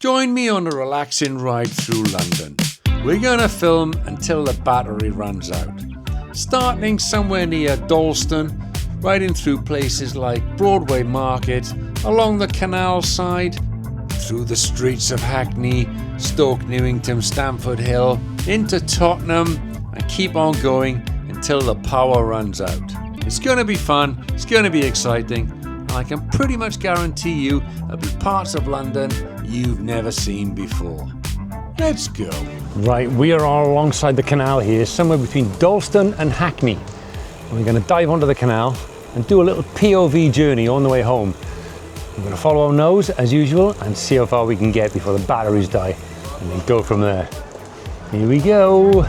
Join me on a relaxing ride through London. We're going to film until the battery runs out. Starting somewhere near Dalston, riding through places like Broadway Market, along the Canal side, through the streets of Hackney, Stoke Newington, Stamford Hill, into Tottenham, and keep on going until the power runs out. It's going to be fun, it's going to be exciting, and I can pretty much guarantee you there'll be parts of London you've never seen before. Let's go. Right, we are all alongside the canal here, somewhere between Dalston and Hackney. And we're going to dive onto the canal and do a little POV journey on the way home. We're going to follow our nose as usual and see how far we can get before the batteries die, and then go from there. Here we go.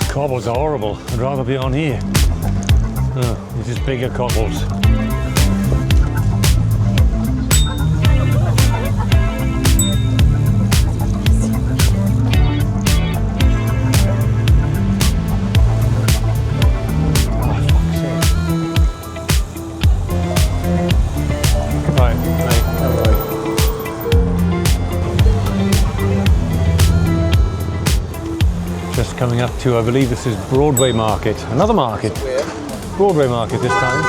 Cobbles are horrible. I'd rather be on here. Oh, these are bigger cobbles. Coming up to, I believe this is Broadway Market. Another market. Broadway Market this time.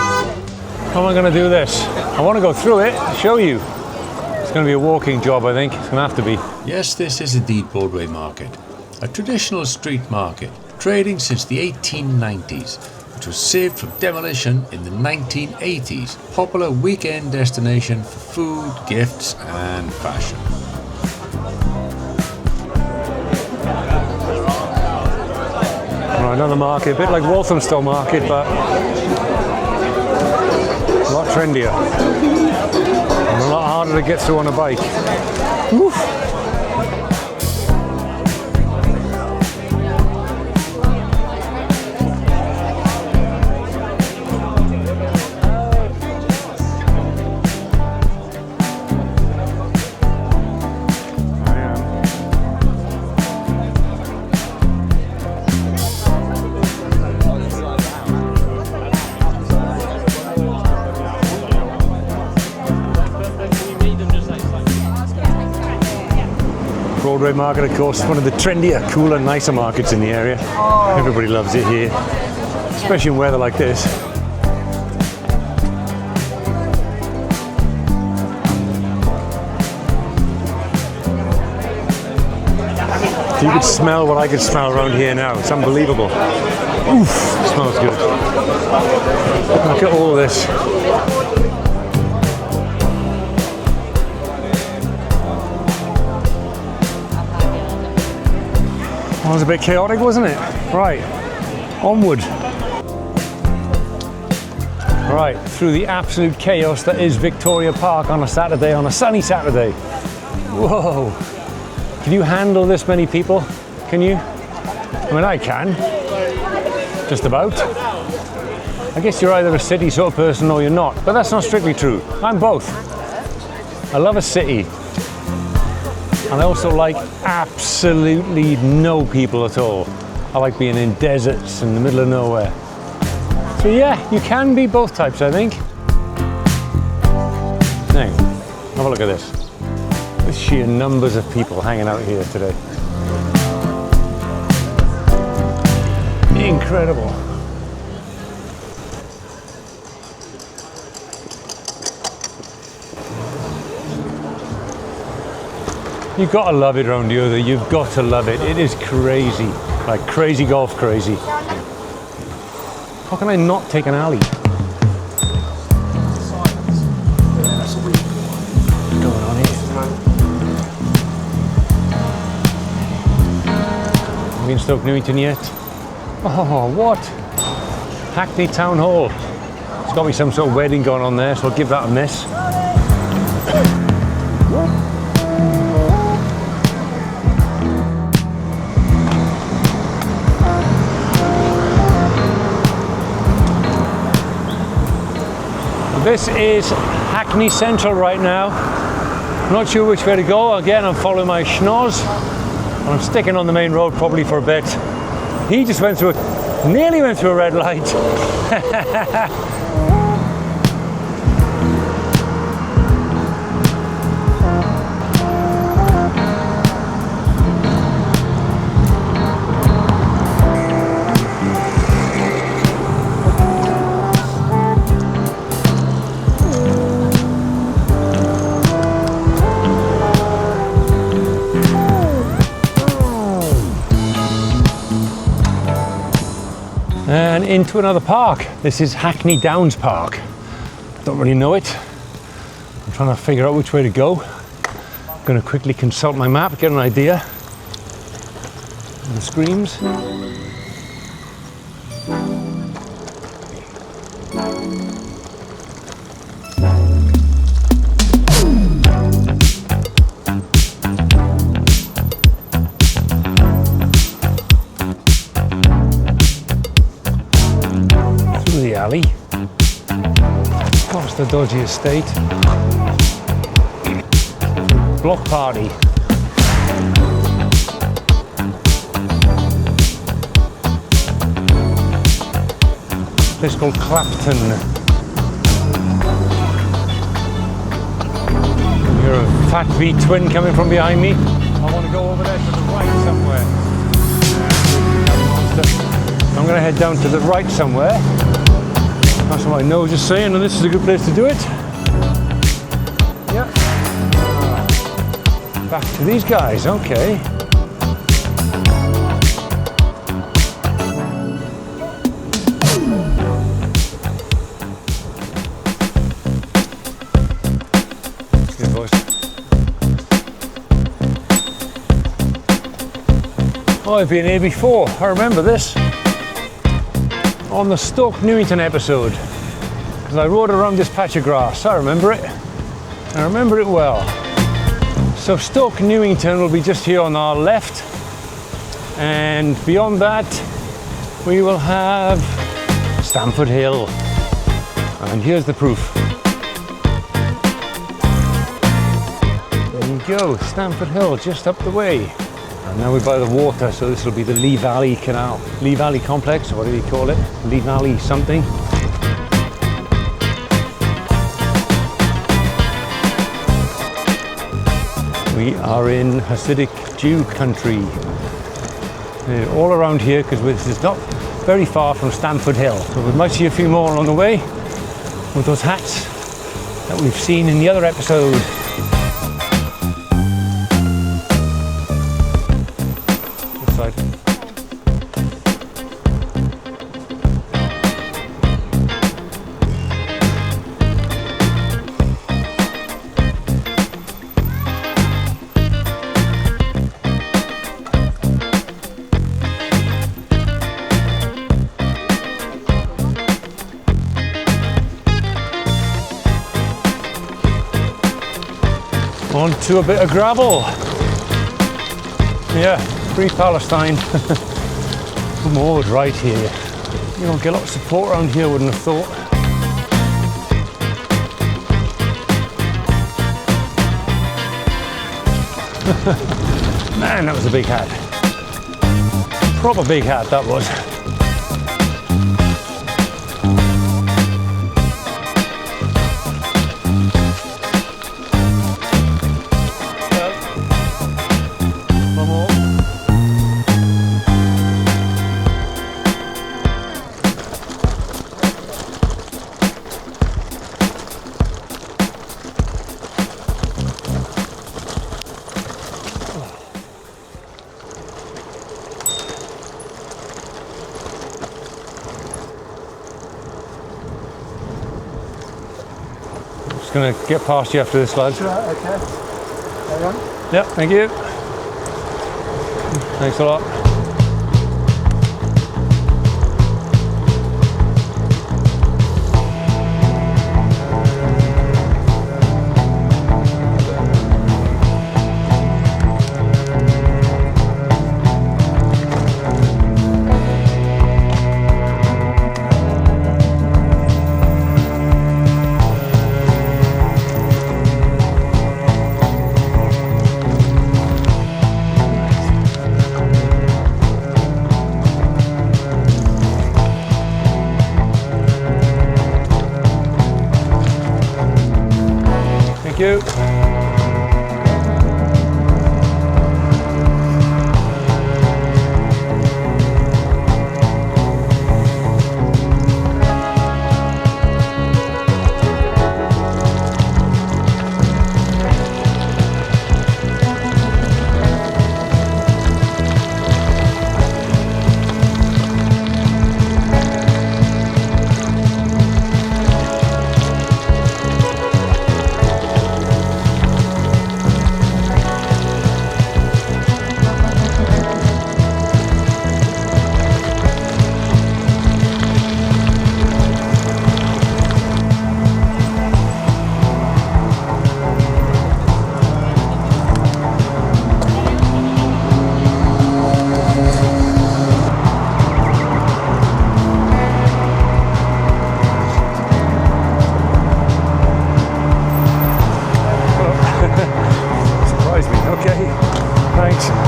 How am I going to do this? I want to go through it, show you. It's going to be a walking job, I think. It's going to have to be. Yes, this is indeed Broadway Market. A traditional street market, trading since the 1890s, which was saved from demolition in the 1980s. Popular weekend destination for food, gifts and fashion. Another market, a bit like Walthamstow Market, but a lot trendier and a lot harder to get through on a bike. Oof. Broadway Market, of course, is one of the trendier, cooler, nicer markets in the area. Everybody loves it here, especially in weather like this. If you could smell what I could smell around here now, it's unbelievable. Oof, it smells good. Look at all this. That was a bit chaotic, wasn't it? Right, onward. Right, through the absolute chaos that is Victoria Park on a Saturday, on a sunny Saturday. Whoa. Can you handle this many people? Can you? I mean, I can. Just about. I guess you're either a city sort of person or you're not, but that's not strictly true. I'm both. I love a city. And I also like absolutely no people at all. I like being in deserts in the middle of nowhere. So yeah, you can be both types, I think. Now, have a look at this. The sheer numbers of people hanging out here today. Incredible. You've got to love it around here, you've got to love it. It is crazy, like crazy golf crazy. How can I not take an alley? What's going on here? Have you been Stoke Newington yet? Oh, what? Hackney Town Hall. There's got to be some sort of wedding going on there, so I'll give that a miss. This is Hackney Central right now. Not sure which way to go. Again, I'm following my schnoz. I'm sticking on the main road probably for a bit. He just nearly went through a red light. And into another park. This is Hackney Downs Park. Don't really know it. I'm trying to figure out which way to go. I'm going to quickly consult my map, get an idea. And the screams. Alley, across the dodgy estate, block party. Place called Clapton. You're a fat V twin coming from behind me. I want to go over there to the right somewhere. I'm going to head down to the right somewhere. That's what my nose is saying, and this is a good place to do it. Yeah. Back to these guys, okay. Good boys. Oh, I've been here before. I remember this. On the Stoke Newington episode, because I rode around this patch of grass. I remember it. I remember it well. So Stoke Newington will be just here on our left, and beyond that we will have Stamford Hill. And here's the proof. There you go, Stamford Hill, just up the way. And now we're by the water, so this will be the Lea Valley Canal. Lea Valley Complex, or whatever you call it. Lea Valley something. We are in Hasidic Jew country. All around here, because this is not very far from Stamford Hill. So we might see a few more along the way with those hats that we've seen in the other episode. On to a bit of gravel. Yeah, free Palestine. Moored right here. You don't get a lot of support around here, wouldn't have thought. Man, that was a big hat. Proper big hat that was. Going to get past you after this, lads. Right, okay. Carry on. Yep, thank you. Thanks a lot. Thank you. Surprised me. Okay, thanks.